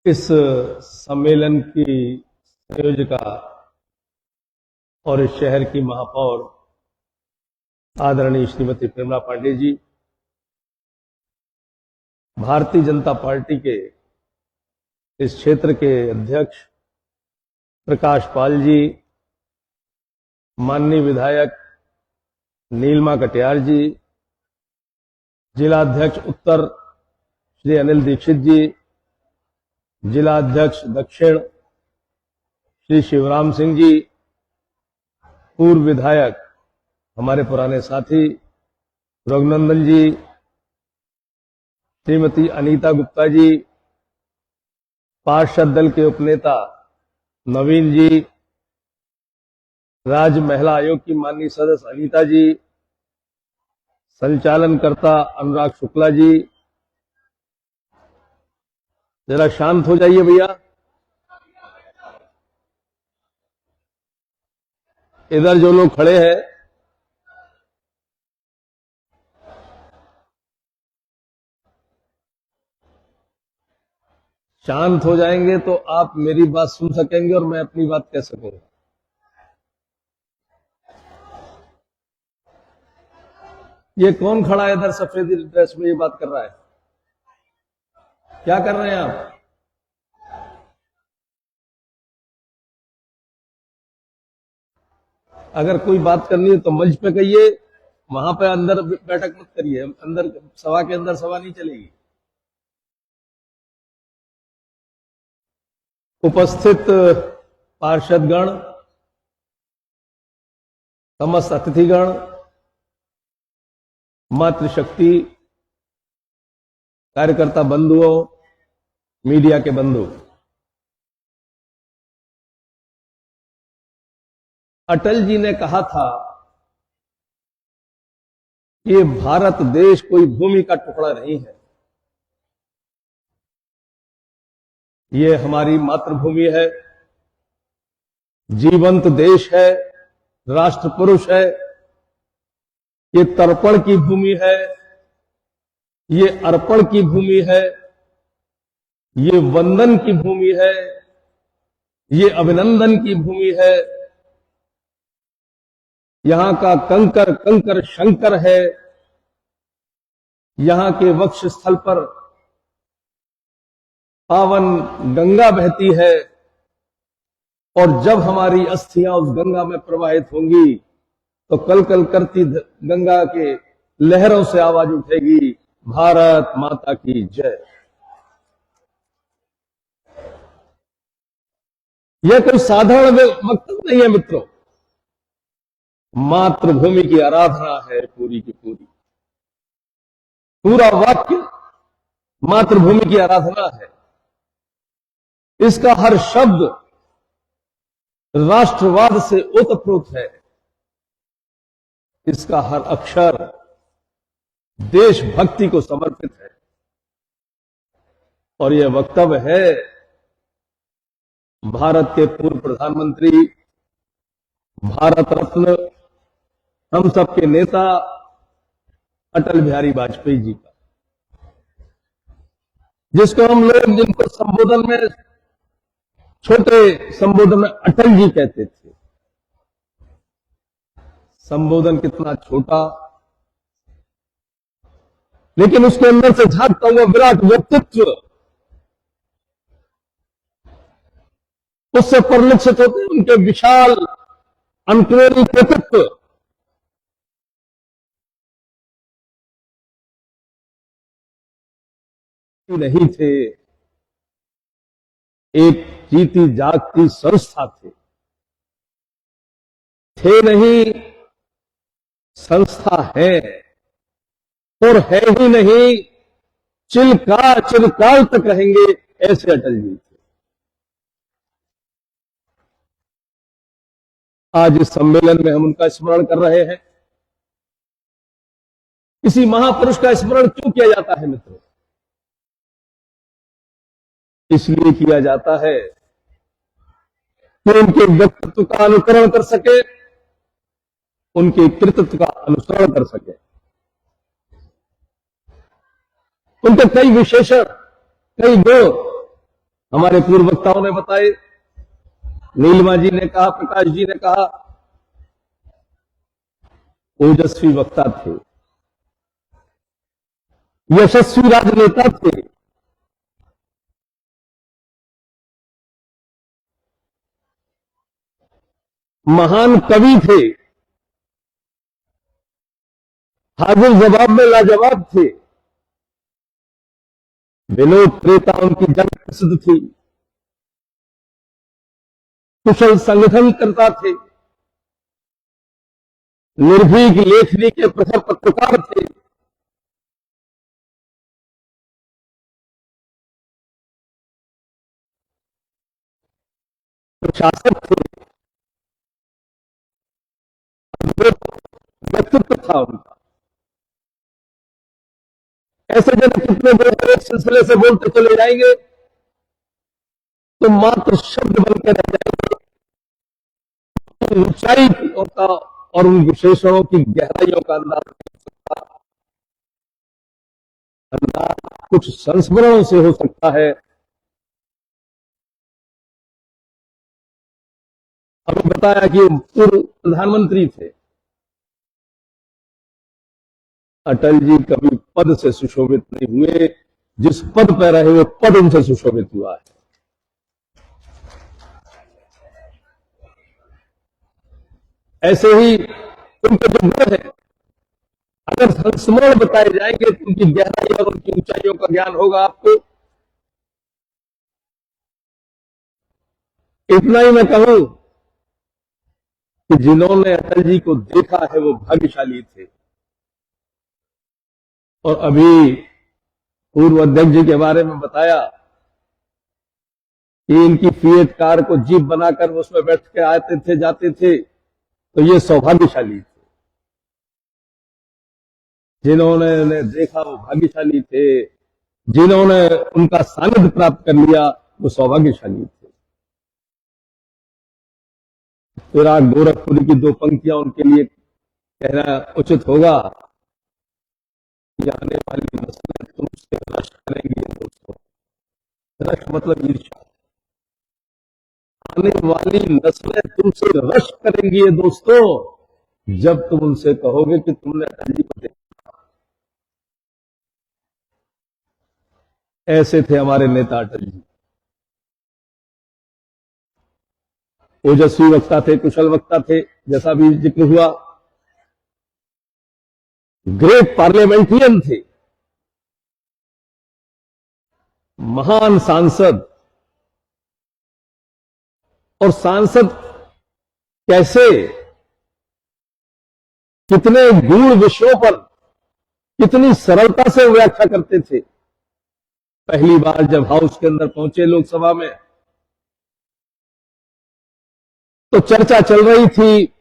इस सम्मेलन की संयोजका और इस शहर की महापौर आदरणीय श्रीमती प्रेमला पांडे जी, भारतीय जनता पार्टी के इस क्षेत्र के अध्यक्ष प्रकाश पाल जी, माननीय विधायक नीलमा कटियार जी, जिला अध्यक्ष उत्तर श्री अनिल दीक्षित जी, जिला अध्यक्ष दक्षिण श्री शिवराम सिंह जी, पूर्व विधायक हमारे पुराने साथी रघुनंदन जी, श्रीमती अनीता गुप्ता जी, पार्षद दल के उपनेता नवीन जी, राज्य महिला आयोग की माननीय सदस्य अनीता जी, संचालनकर्ता अनुराग शुक्ला जी। जरा शांत हो जाइए भैया। इधर जो लोग खड़े हैं, शांत हो जाएंगे तो आप मेरी बात सुन सकेंगे और मैं अपनी बात कह सकूंगा। ये कौन खड़ा है इधर सफेद ड्रेस में ये बात कर रहा है? क्या कर रहे हैं आप? अगर कोई बात करनी है तो मंच पे कहिए, वहां पे अंदर बैठक मत करिए। अंदर सभा के अंदर सभा नहीं चलेगी। उपस्थित पार्षदगण, समस्त अतिथिगण, मातृशक्ति, कार्यकर्ता बंधुओं, मीडिया के बंधु, अटल जी ने कहा था कि भारत देश कोई भूमि का टुकड़ा नहीं है, ये हमारी मातृभूमि है, जीवंत देश है, राष्ट्र पुरुष है, ये तर्पण की भूमि है, ये अर्पण की भूमि है, ये वंदन की भूमि है, ये अभिनंदन की भूमि है। यहां का कंकर कंकर शंकर है। यहां के वक्ष स्थल पर पावन गंगा बहती है और जब हमारी अस्थियां उस गंगा में प्रवाहित होंगी तो कल कल करती गंगा के लहरों से आवाज उठेगी, भारत माता की जय। यह कोई साधारण वक्तव्य नहीं है मित्रों, मातृभूमि की आराधना है पूरी की पूरी। पूरा वाक्य मातृभूमि की आराधना है। इसका हर शब्द राष्ट्रवाद से ओतप्रोत है। इसका हर अक्षर देशभक्ति को समर्पित है। और यह वक्तव्य है भारत के पूर्व प्रधानमंत्री, भारत रत्न, हम सबके नेता अटल बिहारी वाजपेयी जी का, जिसको हम लोग जिनको संबोधन में, छोटे संबोधन में अटल जी कहते थे। संबोधन कितना छोटा, लेकिन उसके अंदर से झांकता हुआ विराट व्यक्तित्व उससे परिलक्षित होते हैं उनके विशाल अनक्रेरी कृतित्व। नहीं थे, एक जीती जागती संस्था थे नहीं, संस्था है और है ही नहीं, चिरकाल तक रहेंगे, ऐसे अटल जी थे। आज इस सम्मेलन में हम उनका स्मरण कर रहे हैं। किसी महापुरुष का स्मरण क्यों किया जाता है मित्रों? इसलिए किया जाता है कि उनके व्यक्तित्व का अनुकरण कर सके, उनके कृतित्व का अनुसरण कर सके। उनके कई विशेषण, कई गुण हमारे पूर्व वक्ताओं ने बताए। नीलिमा जी ने कहा, प्रकाश जी ने कहा, ओजस्वी वक्ता थे, यशस्वी राजनेता थे, महान कवि थे, हाजिर जवाब में लाजवाब थे, विनोद त्रेता उनकी जन प्रसिद्ध थी, कुशल संगठन करता थे, निर्भीक लेखनी के प्रखर पत्रकार थे, प्रशासक थे, व्यक्तित्व था उनका। ऐसे जब कितने बड़े एक सिलसिले से बोलते चले जाएंगे तो मात्र शब्द बनकर रह जाएंगे। ऊंचाई का और उन विशेषणों की गहराइयों का अंदाज नहीं सकता। अंदाज कुछ संस्मरणों से हो सकता है। हमें बताया कि पूर्व प्रधानमंत्री थे। अटल जी कभी पद से सुशोभित नहीं हुए, जिस पद पर रहे वो पद उनसे सुशोभित हुआ है। ऐसे ही उनके जो गुण है, अगर संस्मरण बताए जाएंगे तो उनकी गहराई और उनकी ऊंचाइयों का ज्ञान होगा आपको। इतना ही मैं कहूं कि जिन्होंने अटल जी को देखा है वो भाग्यशाली थे। और अभी पूर्व अध्यक्ष जी के बारे में बताया कि इनकी फिएट कार को जीप बनाकर उसमें बैठ के आते थे, जाते थे, तो ये सौभाग्यशाली थे। जिन्होंने उन्हें देखा वो भाग्यशाली थे, जिन्होंने उनका सानिध्य प्राप्त कर लिया वो सौभाग्यशाली थे। फिराक गोरखपुरी की दो पंक्तियां उनके लिए कहना उचित होगा कि आने वाली नस्लें तुमसे रश करेंगी दोस्तों। रश मतलब ईर्ष्या। आने वाली नस्लें तुमसे रश करेंगी दोस्तों जब तुम उनसे कहोगे कि तुमने अटल जी को देखा। ऐसे थे हमारे नेता अटल जी। ओजस्वी वक्ता थे, कुशल वक्ता थे, जैसा भी जिक्र हुआ। ग्रेट पार्लियामेंटियन थे, महान सांसद। और सांसद कैसे, कितने गूढ़ विषयों पर कितनी सरलता से व्याख्या करते थे। पहली बार जब हाउस के अंदर पहुंचे लोकसभा में तो चर्चा चल रही थी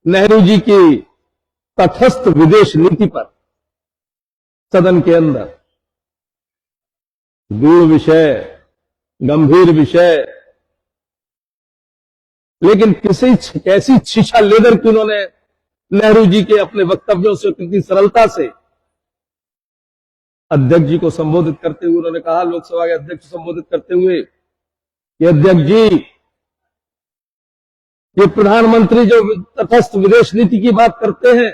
नेहरू जी की तटस्थ विदेश नीति पर। सदन के अंदर गूढ़ विषय, गंभीर विषय, लेकिन कैसी शीशा लेकर के उन्होंने नेहरू जी के अपने वक्तव्यों से कितनी सरलता से अध्यक्ष जी को संबोधित करते हुए उन्होंने कहा, लोकसभा के अध्यक्ष संबोधित करते हुए कि अध्यक्ष जी, ये प्रधानमंत्री जो तटस्थ विदेश नीति की बात करते हैं,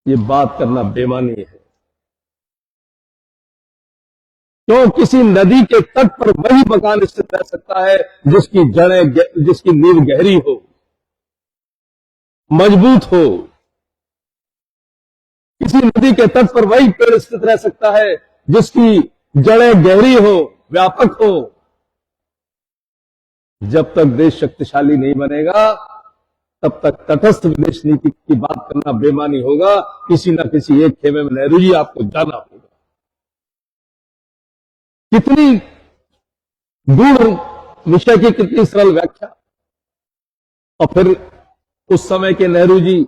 ये बात करना बेमानी है। क्यों किसी नदी के तट पर वही मकान स्थित रह सकता है जिसकी जड़ें, जिसकी नींव गहरी हो, मजबूत हो। किसी नदी के तट पर वही पेड़ स्थित रह सकता है जिसकी जड़ें गहरी हो, व्यापक हो। जब तक देश शक्तिशाली नहीं बनेगा तब तक तटस्थ विदेश नीति की बात करना बेमानी होगा। किसी न किसी एक खेमे में नेहरू जी आपको जाना होगा। कितनी गूढ़ विषय की कितनी सरल व्याख्या। और फिर उस समय के नेहरू जी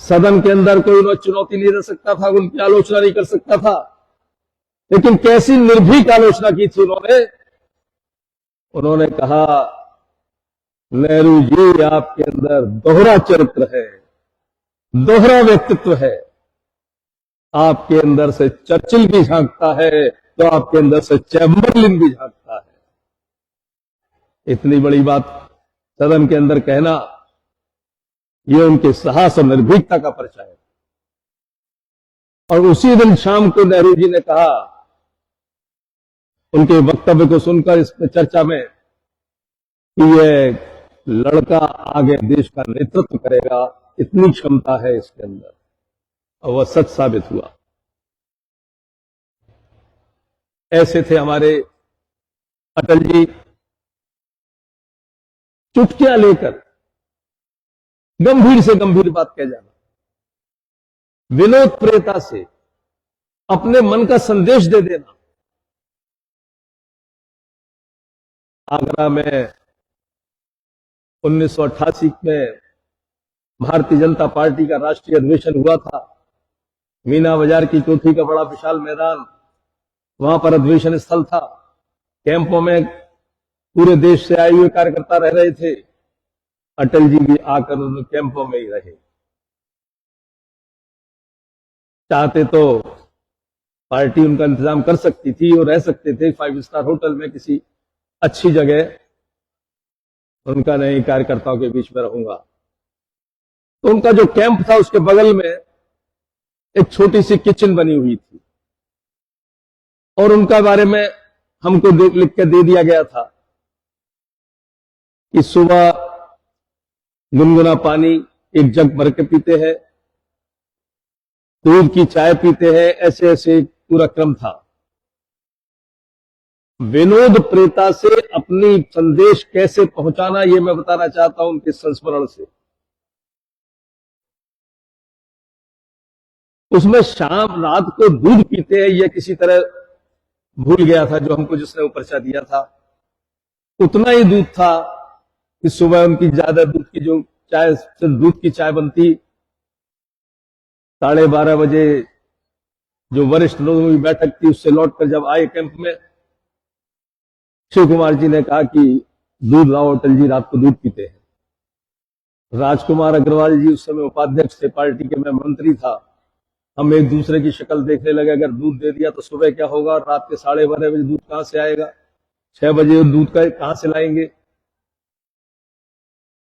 सदन के अंदर कोई उन्हें चुनौती नहीं दे सकता था, उनकी आलोचना नहीं कर सकता था, लेकिन कैसी निर्भीक आलोचना की थी उन्होंने। उन्होंने कहा, नेहरू जी आपके अंदर दोहरा चरित्र है, दोहरा व्यक्तित्व है। आपके अंदर से चर्चिल भी झांकता है तो आपके अंदर से चैम्बरलिन भी झांकता है। इतनी बड़ी बात सदन के अंदर कहना, यह उनके साहस और निर्भीकता का परिचय है। और उसी दिन शाम को नेहरू जी ने कहा, उनके वक्तव्य को सुनकर इस चर्चा में, कि यह लड़का आगे देश का नेतृत्व करेगा, इतनी क्षमता है इसके अंदर। और वह सच साबित हुआ। ऐसे थे हमारे अटल जी, चुटकियां लेकर गंभीर से गंभीर बात कह जाना, विनोदप्रियता से अपने मन का संदेश दे देना। आगरा में 1988 में भारतीय जनता पार्टी का राष्ट्रीय अधिवेशन हुआ था। मीना बाजार की चौथी का बड़ा विशाल मैदान, वहां पर अधिवेशन स्थल था। कैंपों में पूरे देश से आए हुए कार्यकर्ता रह रहे थे। अटल जी भी आकर उन कैंपों में ही रहे। चाहते तो पार्टी उनका इंतजाम कर सकती थी और रह सकते थे 5 स्टार होटल में किसी अच्छी जगह। उनका नहीं, कार्यकर्ताओं के बीच में रहूंगा। तो उनका जो कैंप था उसके बगल में एक छोटी सी किचन बनी हुई थी और उनका बारे में हमको लिख के दे दिया गया था कि सुबह गुनगुना पानी एक जग भर के पीते हैं, दूध की चाय पीते हैं, ऐसे ऐसे पूरा क्रम था। विनोदप्रियता से अपनी संदेश कैसे पहुंचाना, यह मैं बताना चाहता हूं उनके संस्मरण से। उसमें शाम रात को दूध पीते हैं, यह किसी तरह भूल गया था जो हमको जिसने वो पर्चा दिया था। उतना ही दूध था कि सुबह उनकी ज्यादा दूध की जो चाय, दूध की चाय बनती, 12:30 बजे जो वरिष्ठ लोगों की बैठक थी उससे लौटकर जब आए कैंप में, शिव कुमार जी ने कहा कि दूध लाओ, अटल जी रात को दूध पीते हैं। राजकुमार अग्रवाल जी उस समय उपाध्यक्ष थे पार्टी के, मैं मंत्री था। हम एक दूसरे की शक्ल देखने लगे, अगर दूध दे दिया तो सुबह क्या होगा, रात के 12:30 बजे दूध कहां से आएगा, 6 बजे दूध का कहां से लाएंगे।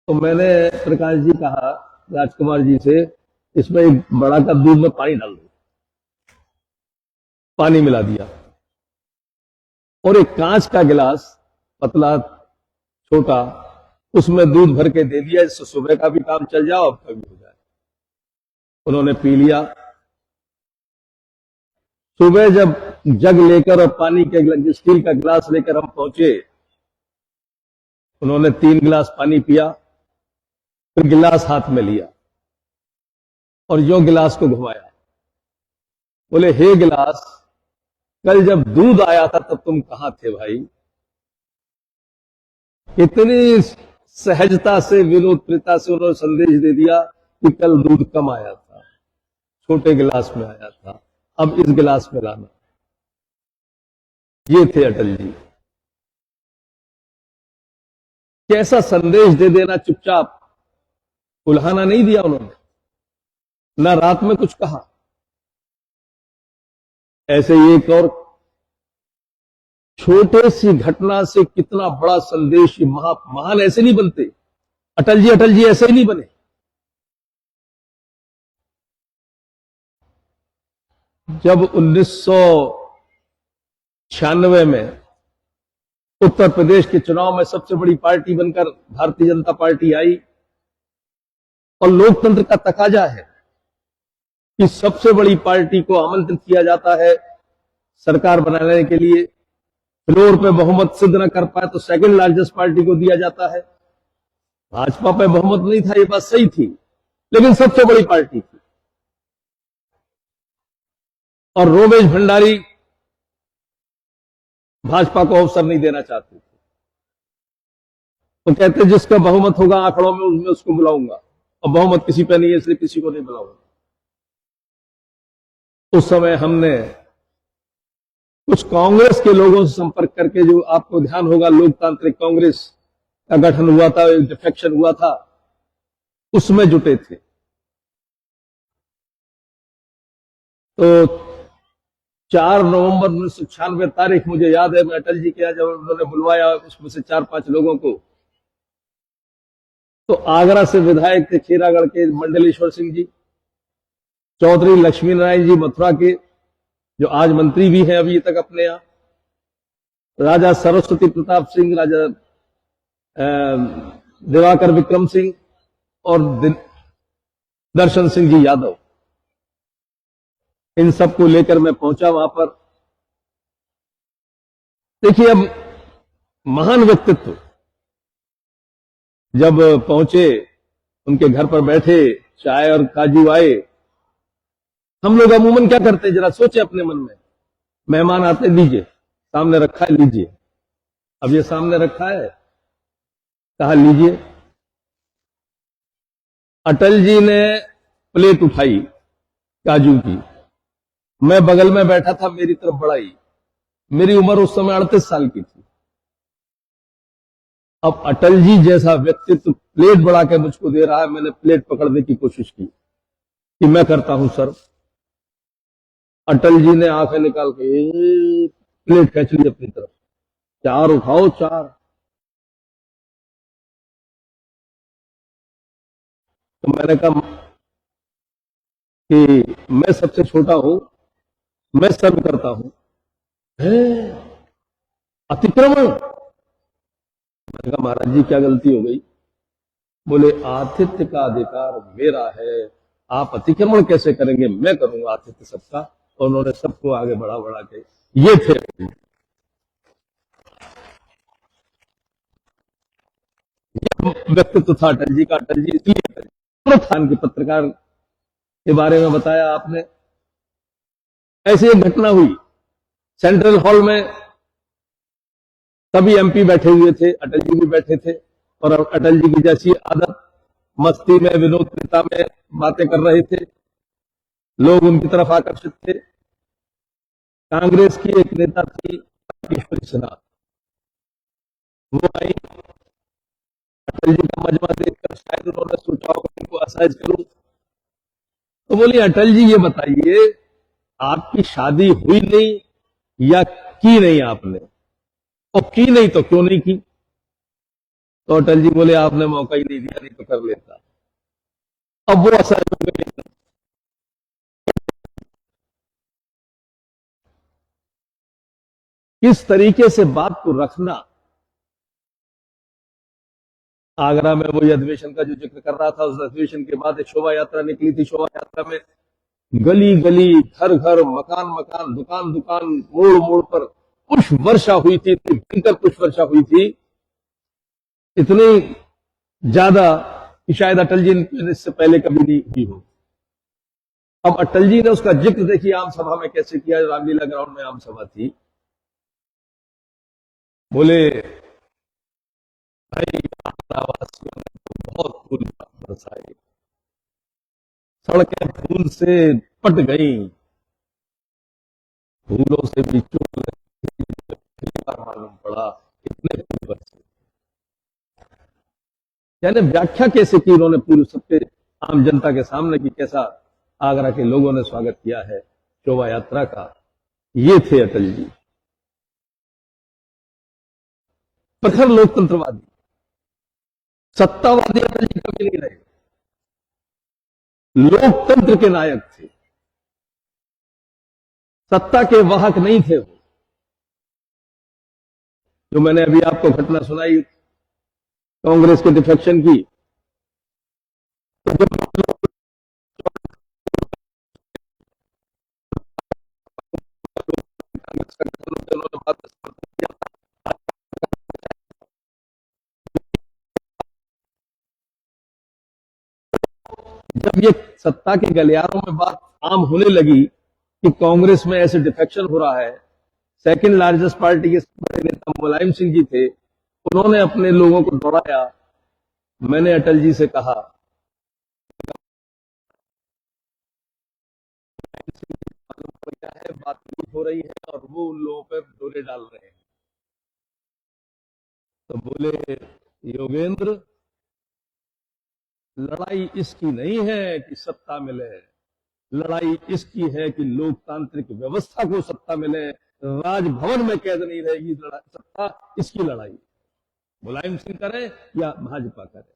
तो मैंने प्रकाश जी कहा राजकुमार जी से, इसमें एक बड़ा कप दूध में पानी डाल दो। पानी मिला दिया और एक कांच का गिलास पतला छोटा, उसमें दूध भर के दे दिया, इससे सुबह का भी काम चल जाओ, अब कभी हो जाए। उन्होंने पी लिया। सुबह जब जग लेकर और पानी के स्टील का गिलास लेकर हम पहुंचे, उन्होंने 3 गिलास पानी पिया, फिर गिलास हाथ में लिया और यो गिलास को घुमाया। बोले, हे गिलास, कल जब दूध आया था तब तुम कहां थे भाई। इतनी सहजता से, विनोदप्रियता से उन्होंने संदेश दे दिया कि कल दूध कम आया था, छोटे गिलास में आया था, अब इस गिलास में लाना। ये थे अटल जी। कैसा संदेश दे देना, चुपचाप, उल्हाना नहीं दिया उन्होंने, ना रात में कुछ कहा। ऐसे ही एक और छोटे सी घटना से कितना बड़ा संदेश, महान ऐसे नहीं बनते। अटल जी ऐसे ही नहीं बने। जब 1996 में उत्तर प्रदेश के चुनाव में सबसे बड़ी पार्टी बनकर भारतीय जनता पार्टी आई, और लोकतंत्र का तकाजा है कि सबसे बड़ी पार्टी को आमंत्रित किया जाता है सरकार बनाने के लिए। फ्लोर पे बहुमत सिद्ध न कर पाए तो सेकंड लार्जेस्ट पार्टी को दिया जाता है। भाजपा पे बहुमत नहीं था, ये बात सही थी, लेकिन सबसे बड़ी पार्टी थी। और रोमेश भंडारी भाजपा को अवसर नहीं देना चाहते थे। तो कहते जिसका बहुमत होगा आंकड़ों में, उसमें उसको बुलाऊंगा, और बहुमत किसी पे नहीं है इसलिए किसी को नहीं बुलाऊंगा। उस समय हमने कुछ कांग्रेस के लोगों से संपर्क करके, जो आपको ध्यान होगा लोकतांत्रिक कांग्रेस का गठन हुआ था, एक डिफेक्शन हुआ था, उसमें जुटे थे। तो 4 नवंबर 1996 तारीख मुझे याद है, मैं अटल जी के यहाँ जब उन्होंने बुलवाया उसमें से 4-5 लोगों को, तो आगरा से विधायक थे खीरागढ़ के मंडलेश्वर सिंह जी, चौधरी लक्ष्मी नारायण जी मथुरा के, जो आज मंत्री भी हैं अभी तक अपने यहाँ, राजा सरस्वती प्रताप सिंह, राजा दिवाकर विक्रम सिंह और दर्शन सिंह जी यादव, इन सबको लेकर मैं पहुंचा वहां पर। देखिए, अब महान व्यक्तित्व जब पहुंचे, उनके घर पर बैठे, चाय और काजू आए। हम लोग अमूमन क्या करते हैं, जरा सोचे अपने मन में, मेहमान आते लीजिए, सामने रखा है लीजिए। अब ये सामने रखा है, कहा लीजिए। अटल जी ने प्लेट उठाई काजू की, मैं बगल में बैठा था, मेरी तरफ बढ़ाई। मेरी उम्र उस समय 38 साल की थी। अब अटल जी जैसा व्यक्तित्व प्लेट बढ़ा के मुझको दे रहा है, मैंने प्लेट पकड़ने की कोशिश की कि मैं करता हूं सर्व। अटल जी ने आंखें निकाल के प्लेट खींच ली अपनी तरफ, 4 उठाओ 4। तो मैंने कहा कि मैं सबसे छोटा हूं, मैं सर्व करता हूं। अतिक्रमण। मैंने कहा महाराज जी क्या गलती हो गई? बोले आतिथ्य का अधिकार मेरा है, आप अतिक्रमण कैसे करेंगे, मैं करूंगा आतिथ्य सबका। और उन्होंने सबको आगे बढ़ा बढ़ा के, ये थे व्यक्तित्व था अटल जी का। अटल जी इसलिए खान के पत्रकार के बारे में बताया आपने। ऐसी एक घटना हुई, सेंट्रल हॉल में सभी एमपी बैठे हुए थे, अटल जी भी बैठे थे, और अटल जी की जैसी आदत, मस्ती में, विनोदता में बातें कर रहे थे। लोग उनकी तरफ आकर्षित थे। कांग्रेस की एक नेता थी राकेश्वरी सिन्हा, वो आई। अटल जी का मजमा देखकर शायद उन्होंने सोचा होगा इनको असहज करूं, तो बोली अटल जी ये बताइए, आपकी शादी हुई नहीं या की नहीं आपने? और की नहीं तो क्यों नहीं की? तो अटल जी बोले आपने मौका ही नहीं दिया, नहीं तो कर लेता। अब वो असहज हो गए। किस तरीके से बात को रखना। आगरा में वही अधिवेशन का जो जिक्र कर रहा था, उस अधिवेशन के बाद एक शोभा यात्रा निकली थी। शोभा यात्रा में गली गली, घर घर, मकान मकान, दुकान दुकान, मोड़ मोड़ पर पुष्प वर्षा हुई थी, इतनी भयंकर पुष्प वर्षा हुई थी, इतनी ज्यादा कि शायद अटल जी ने इससे पहले कभी नहीं हुई हो। अब अटल जी ने उसका जिक्र देखिए आम सभा में कैसे किया। रामलीला ग्राउंड में आम सभा थी। बोले भाई आगरावासियों ने तो बहुत फूल बरसाए, सड़कें फूल से पट गई, फूलों से भी चूक लगी, पहली बार मालूम पड़ा कितने फूल बरसे। यानी व्याख्या कैसे की उन्होंने पूरी सबके आम जनता के सामने की, कैसा आगरा के लोगों ने स्वागत किया है शोभा यात्रा का। ये थे अटल जी, प्रखर लोकतंत्रवादी। सत्तावादी अटल जी कभी नहीं रहे, लोकतंत्र के नायक थे, सत्ता के वाहक नहीं थे वो। जो मैंने अभी आपको घटना सुनाई कांग्रेस के डिफेक्शन की, तो जब जब ये सत्ता के गलियारों में बात आम होने लगी कि कांग्रेस में ऐसे डिफेक्शन हो रहा है, सेकंड लार्जेस्ट पार्टी के बड़े नेता मुलायम सिंह जी थे, उन्होंने अपने लोगों को दौड़ाया। मैंने अटल जी से कहा क्या है, बात हो रही है और वो उन लोगों पर डोरे डाल रहे हैं। तो बोले योगेंद्र, लड़ाई इसकी नहीं है कि सत्ता मिले, लड़ाई इसकी है कि लोकतांत्रिक व्यवस्था को सत्ता मिले, राजभवन में कैद नहीं रहेगी सत्ता, इसकी लड़ाई मुलायम सिंह करे या भाजपा करे।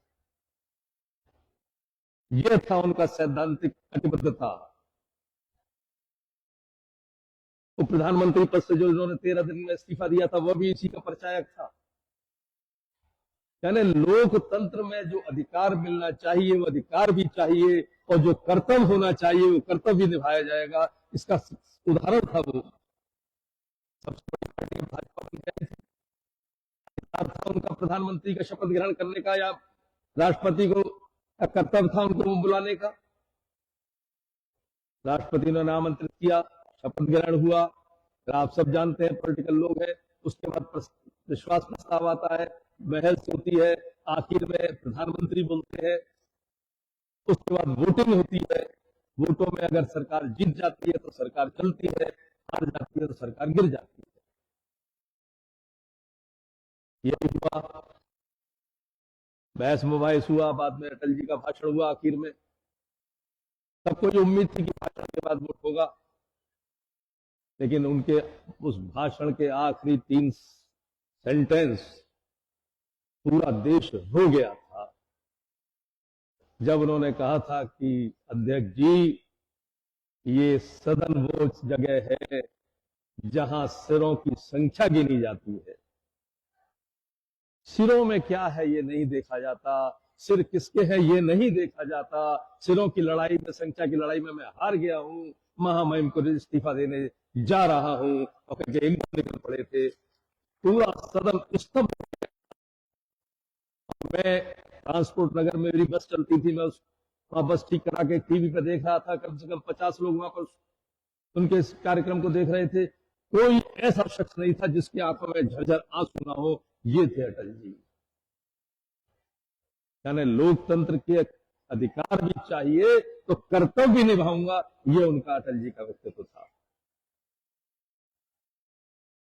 यह था उनका सैद्धांतिक कटिबद्धता। तो प्रधानमंत्री पद से जो इन्होंने 13 दिन में इस्तीफा दिया था, वह भी इसी का परिचायक था। यानी लोकतंत्र में जो अधिकार मिलना चाहिए वो अधिकार भी चाहिए, और जो कर्तव्य होना चाहिए वो कर्तव्य भी निभाया जाएगा। इसका उदाहरण था वो सबसे बड़ी पार्टी भाजपा बन गई थी। अधिकार था उनका प्रधानमंत्री का शपथ ग्रहण करने का, या राष्ट्रपति को कर्तव्य था उनको बुलाने का। राष्ट्रपति ने आमंत्रित किया, शपथ ग्रहण हुआ। आप सब जानते हैं, पॉलिटिकल लोग हैं। उसके बाद विश्वास प्रस्ताव आता है, बहस होती है, आखिर में प्रधानमंत्री बोलते हैं। उसके बाद वोटिंग होती है। वोटों में अगर सरकार जीत जाती है तो सरकार चलती है, हार जाती है तो सरकार गिर जाती है। यही हुआ, बहस मुबाहिस हुआ, बाद में अटल जी का भाषण हुआ। आखिर में सबको जो उम्मीद थी कि भाषण के बाद वोट होगा, लेकिन उनके उस भाषण के आखिरी 3 सेंटेंस पूरा देश रो गया था। जब उन्होंने कहा था कि अध्यक्ष जी, ये सदन वो जगह है जहां सिरों की संख्या गिनी जाती है, सिरों में क्या है ये नहीं देखा जाता, सिर किसके हैं ये नहीं देखा जाता। सिरों की लड़ाई में, संख्या की लड़ाई में मैं हार गया हूं, महामहिम को इस्तीफा देने जा रहा हूं, और एकदम निकल पड़े थे। पूरा सदन स्तब्ध। मैं ट्रांसपोर्ट नगर में मेरी बस चलती थी, मैं वहां बस ठीक करा के टीवी पे देख रहा था। कम से कम 50 लोग वहां पर उनके इस कार्यक्रम को देख रहे थे। कोई ऐसा शख्स नहीं था जिसकी आंखों में झरझर आंसू ना हो। ये थे अटल जी। यानी लोकतंत्र के अधिकार भी चाहिए तो कर्तव्य भी निभाऊंगा, ये उनका अटल जी का व्यक्तित्व था।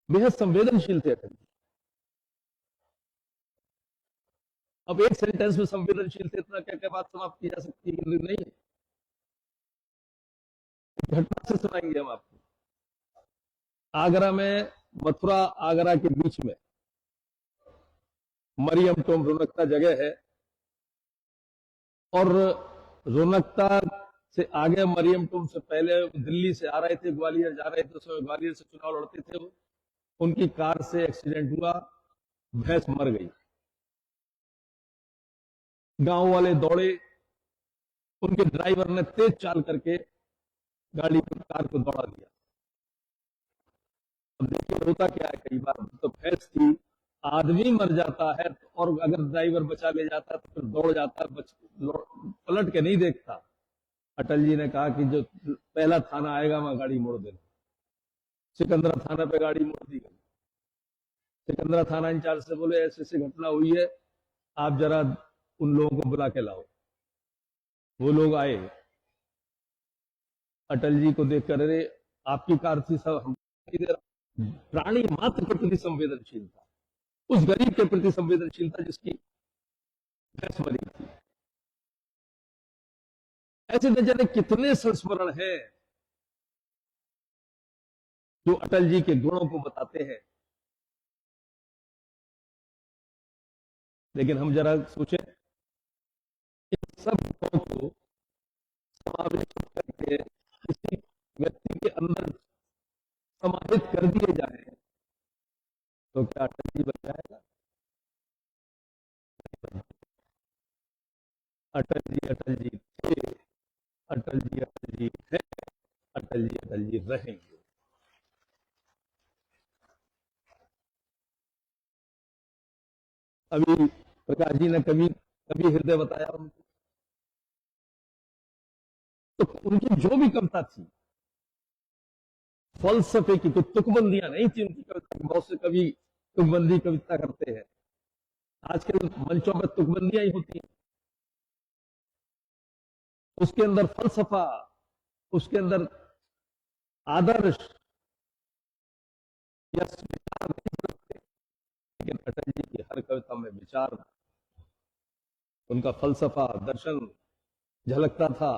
बेहद संवेदनशील थे अटल जी। अब एक सेंटेंस में संवेदनशील थे, इतना क्या क्या बात समाप्त की जा सकती है? नहीं, घटना से सुनाएंगे हम आपको। आगरा में, मथुरा आगरा के बीच में मरियम टोम रोनकता जगह है, और रोनकता से आगे मरियम टोम से पहले दिल्ली से आ रहे थे, ग्वालियर जा रहे थे। उसमें ग्वालियर से चुनाव लड़ते थे वो। उनकी कार से एक्सीडेंट हुआ, भैंस मर गई। गांव वाले दौड़े, उनके ड्राइवर ने तेज चाल करके गाड़ी पर कार को दौड़ा दिया। अब देखिए होता क्या है, कई बार तो भैंस थी, आदमी मर जाता है और अगर ड्राइवर बचा ले जाता तो फिर दौड़ जाता, पलट के नहीं देखता। अटल जी ने कहा कि जो पहला थाना आएगा वहां गाड़ी मोड़ देना। सिकंदरा थाना पे गाड़ी मोड़ दी गई। सिकंदरा थाना इंचार्ज से बोले ऐसे ऐसी घटना हुई है, आप जरा उन लोगों को बुला के लाओ। वो लोग आए, अटल जी को देखकर, अरे आपकी कार थी, सब हम प्राणी मात्र के प्रति संवेदनशील था, उस गरीब के प्रति संवेदनशील था जिसकी भैंस मरी थी। ऐसे न जाने कितने संस्मरण हैं जो अटल जी के गुणों को बताते हैं। लेकिन हम जरा सोचें, इन सब गुणों को समावेश करके किसी व्यक्ति के अंदर समाहित कर दिए जाए तो क्या अटल जी बन जाएगा? अटल जी थे, अटल जी है, अटल जी रहेंगे। अभी प्रकाश जी ने कभी कभी हृदय बताया उनको, तो उनकी जो भी कविता थी, फलसफे की, कोई तुकबंदियां नहीं थी उनकी कविता की। बहुत से कवि तुकबंदी कविता करते हैं, आजकल मंचों में तुकबंदियां ही होती हैं। उसके अंदर फलसफा, उसके अंदर आदर्श या विचार नहीं रखते। लेकिन अटल जी की हर कविता में विचार, उनका फलसफा, दर्शन झलकता था।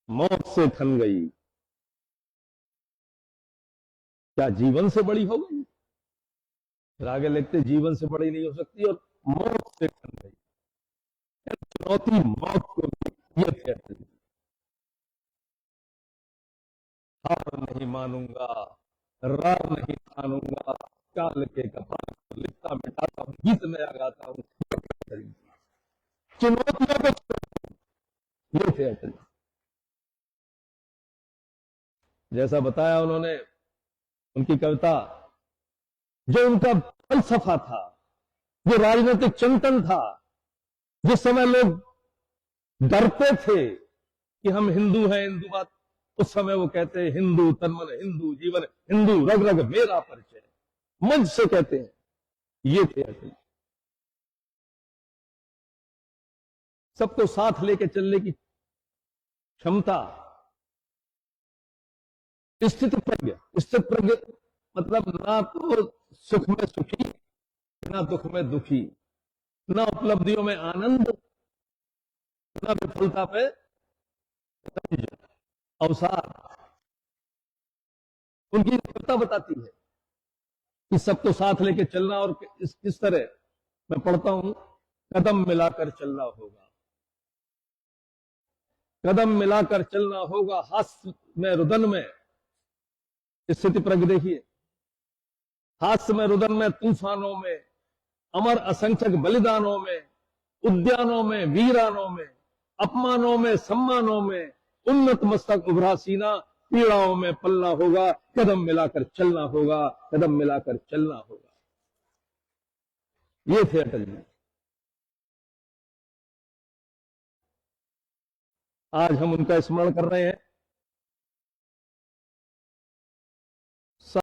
मौत से ठन गई, क्या जीवन से बड़ी हो गई? फिर आगे लिखते जीवन से बड़ी नहीं हो सकती और मौत से ठन गई। चुनौती मौत को दी, ये थे अटल जी। हार नहीं मानूंगा, रार नहीं ठानूंगा, काल के कपाल को लिखता मिटाता हूं, गीत नया गाता हूं। चुनौतियों को, ये थे अटल जी। जैसा बताया उन्होंने, उनकी कविता, जो उनका फलसफा था, जो राजनीतिक चिंतन था, जिस समय लोग डरते थे कि हम हिंदू हैं, हिंदूवाद, उस समय वो कहते हैं हिंदू तन मन, हिंदू जीवन, हिंदू रग रग मेरा परिचय, मंच से कहते हैं। ये थे अटल। सबको साथ लेके चलने की क्षमता, स्थित प्रज्ञ मतलब ना तो सुख में सुखी, ना दुख में दुखी, ना उपलब्धियों में आनंद, ना विफलता पे अवसाद। उनकी कविता बताती है कि सबको साथ लेके चलना, और किस तरह मैं पढ़ता हूं, कदम मिलाकर चलना होगा, कदम मिलाकर चलना होगा, हास्य में रुदन में, स्थिति प्रज्ञ देखिए, हास्य में रुदन में, तूफानों में, अमर असंख्यक बलिदानों में, उद्यानों में, वीरानों में, अपमानों में, सम्मानों में, उन्नत मस्तक उभरा सीना, पीड़ाओं में पलना होगा, कदम मिलाकर चलना होगा, कदम मिलाकर चलना होगा। ये थे अटल जी। आज हम उनका स्मरण कर रहे हैं।